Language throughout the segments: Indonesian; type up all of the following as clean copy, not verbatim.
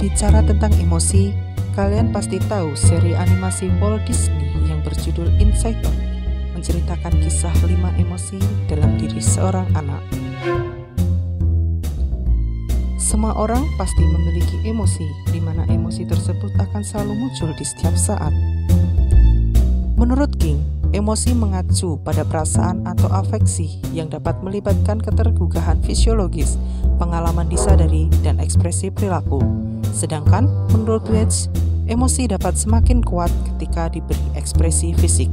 Bicara tentang emosi, kalian pasti tahu seri animasi Walt Disney yang berjudul Inside Out menceritakan kisah 5 emosi dalam diri seorang anak. Semua orang pasti memiliki emosi, di mana emosi tersebut akan selalu muncul di setiap saat. Menurut King, emosi mengacu pada perasaan atau afeksi yang dapat melibatkan ketergugahan fisiologis, pengalaman disadari, dan ekspresi perilaku. Sedangkan menurut Wedge, emosi dapat semakin kuat ketika diberi ekspresi fisik.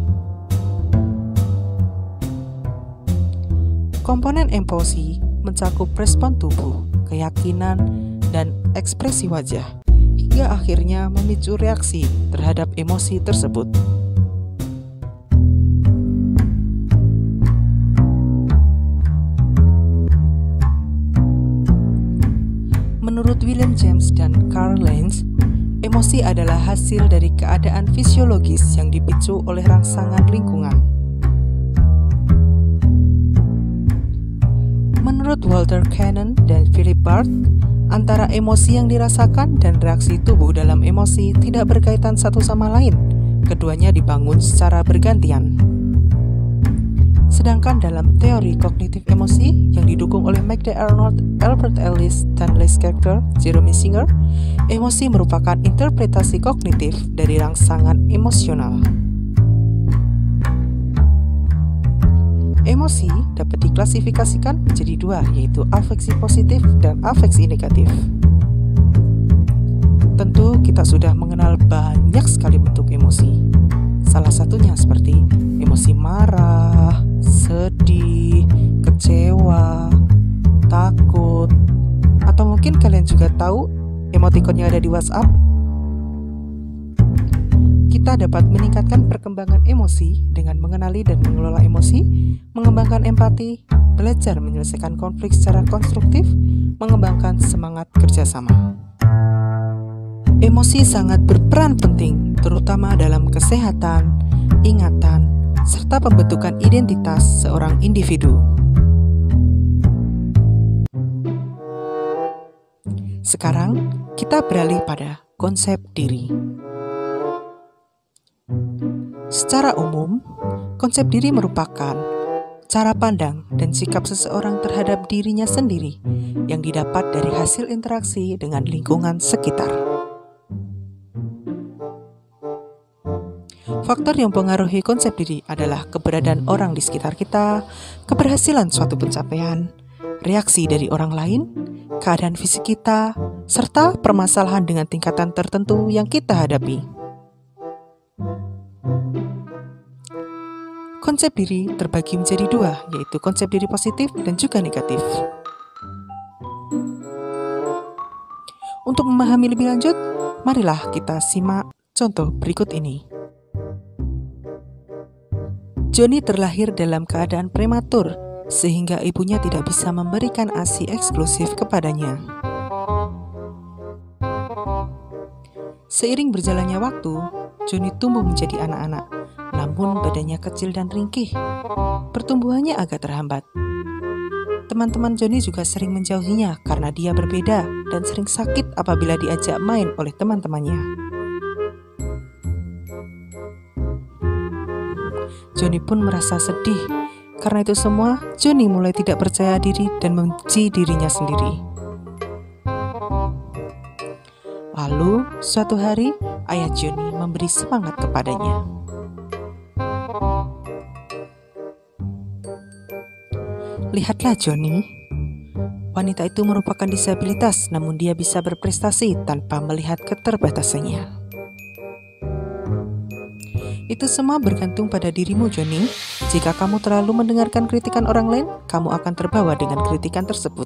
Komponen emosi mencakup respon tubuh, keyakinan, dan ekspresi wajah, hingga akhirnya memicu reaksi terhadap emosi tersebut. Menurut William James dan Carl Lenz, emosi adalah hasil dari keadaan fisiologis yang dipicu oleh rangsangan lingkungan. Menurut Walter Cannon dan Philip Barth, antara emosi yang dirasakan dan reaksi tubuh dalam emosi tidak berkaitan satu sama lain. Keduanya dibangun secara bergantian. Sedangkan dalam teori kognitif emosi yang didukung oleh Magda Arnold, Albert Ellis, dan Les Carter, Jeremy Singer, emosi merupakan interpretasi kognitif dari rangsangan emosional. Emosi dapat diklasifikasikan menjadi 2, yaitu afeksi positif dan afeksi negatif. Tentu kita sudah mengenal banyak sekali bentuk emosi. Salah satunya seperti emosi marah, sedih, kecewa, takut, atau mungkin kalian juga tahu emoticon yang ada di WhatsApp. Kita dapat meningkatkan perkembangan emosi dengan mengenali dan mengelola emosi, mengembangkan empati, belajar menyelesaikan konflik secara konstruktif, mengembangkan semangat kerjasama. Emosi sangat berperan penting, terutama dalam kesehatan, ingatan, serta pembentukan identitas seorang individu. Sekarang, kita beralih pada konsep diri. Secara umum, konsep diri merupakan cara pandang dan sikap seseorang terhadap dirinya sendiri yang didapat dari hasil interaksi dengan lingkungan sekitar. Faktor yang mempengaruhi konsep diri adalah keberadaan orang di sekitar kita, keberhasilan suatu pencapaian, reaksi dari orang lain, keadaan fisik kita, serta permasalahan dengan tingkatan tertentu yang kita hadapi. Konsep diri terbagi menjadi 2, yaitu konsep diri positif dan juga negatif. Untuk memahami lebih lanjut, marilah kita simak contoh berikut ini. Johnny terlahir dalam keadaan prematur, sehingga ibunya tidak bisa memberikan ASI eksklusif kepadanya. Seiring berjalannya waktu, Johnny tumbuh menjadi anak-anak, namun badannya kecil dan ringkih. Pertumbuhannya agak terhambat. Teman-teman Johnny juga sering menjauhinya karena dia berbeda dan sering sakit apabila diajak main oleh teman-temannya. Johnny pun merasa sedih. Karena itu semua, Johnny mulai tidak percaya diri dan membenci dirinya sendiri. Lalu, suatu hari, ayah Johnny memberi semangat kepadanya. Lihatlah Johnny, wanita itu merupakan disabilitas, namun dia bisa berprestasi tanpa melihat keterbatasannya. Itu semua bergantung pada dirimu, Johnny. Jika kamu terlalu mendengarkan kritikan orang lain, kamu akan terbawa dengan kritikan tersebut.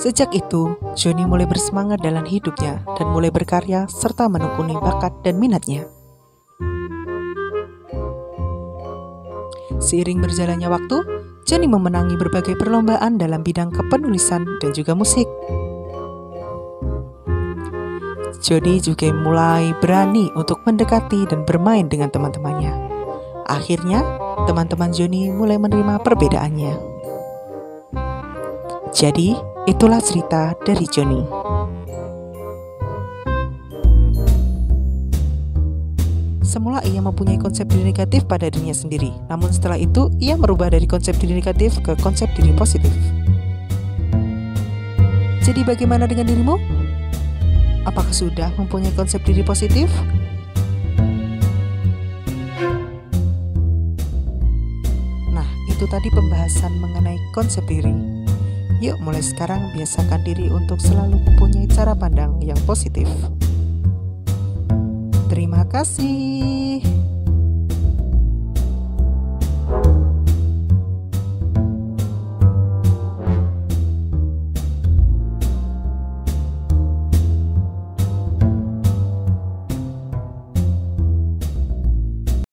Sejak itu, Johnny mulai bersemangat dalam hidupnya dan mulai berkarya serta menekuni bakat dan minatnya. Seiring berjalannya waktu, Johnny memenangi berbagai perlombaan dalam bidang kepenulisan dan juga musik. Johnny juga mulai berani untuk mendekati dan bermain dengan teman-temannya. Akhirnya, teman-teman Johnny mulai menerima perbedaannya. Jadi, Itulah cerita dari Joni. Semula ia mempunyai konsep diri negatif pada dirinya sendiri, namun setelah itu ia merubah dari konsep diri negatif ke konsep diri positif. Jadi bagaimana dengan dirimu? Apakah sudah mempunyai konsep diri positif? Nah, itu tadi pembahasan mengenai konsep diri. Yuk mulai sekarang biasakan diri untuk selalu mempunyai cara pandang yang positif. Terima kasih.